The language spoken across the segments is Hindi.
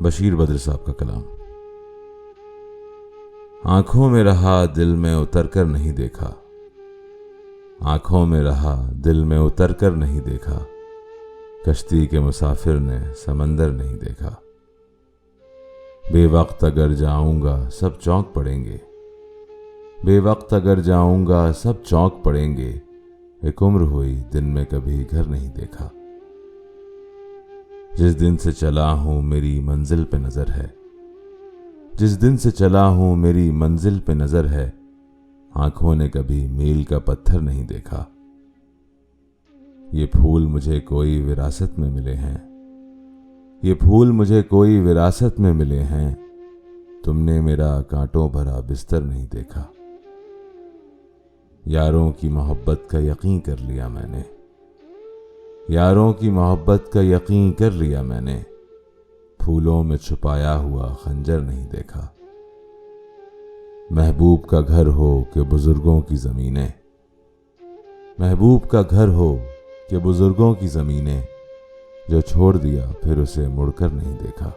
बशीर बद्र साहब का कलाम। आंखों में रहा दिल में उतर कर नहीं देखा, आंखों में रहा दिल में उतर कर नहीं देखा, कश्ती के मुसाफिर ने समंदर नहीं देखा। बेवक्त अगर जाऊंगा सब चौंक पड़ेंगे, बेवक्त अगर जाऊंगा सब चौंक पड़ेंगे, एक उम्र हुई दिन में कभी घर नहीं देखा। जिस दिन से चला हूं मेरी मंजिल पे नजर है, जिस दिन से चला हूं मेरी मंजिल पे नजर है, आंखों ने कभी मील का पत्थर नहीं देखा। ये फूल मुझे कोई विरासत में मिले हैं, ये फूल मुझे कोई विरासत में मिले हैं, तुमने मेरा कांटों भरा बिस्तर नहीं देखा। यारों की मोहब्बत का यकीन कर लिया मैंने, यारों की मोहब्बत का यकीन कर लिया मैंने, फूलों में छुपाया हुआ खंजर नहीं देखा। महबूब का घर हो कि बुजुर्गों की जमीनें, महबूब का घर हो कि बुजुर्गों की जमीनें, जो छोड़ दिया फिर उसे मुड़कर नहीं देखा।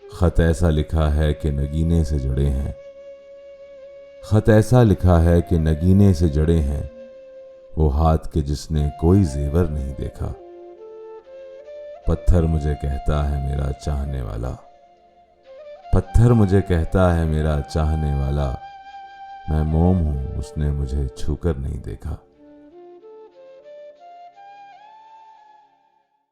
खत ऐसा लिखा है कि नगीने से जड़े हैं, खत ऐसा लिखा है कि नगीने से जड़े हैं, वो हाथ के जिसने कोई जेवर नहीं देखा। पत्थर मुझे कहता है मेरा चाहने वाला, पत्थर मुझे कहता है मेरा चाहने वाला, मैं मोम हूं उसने मुझे छूकर नहीं देखा।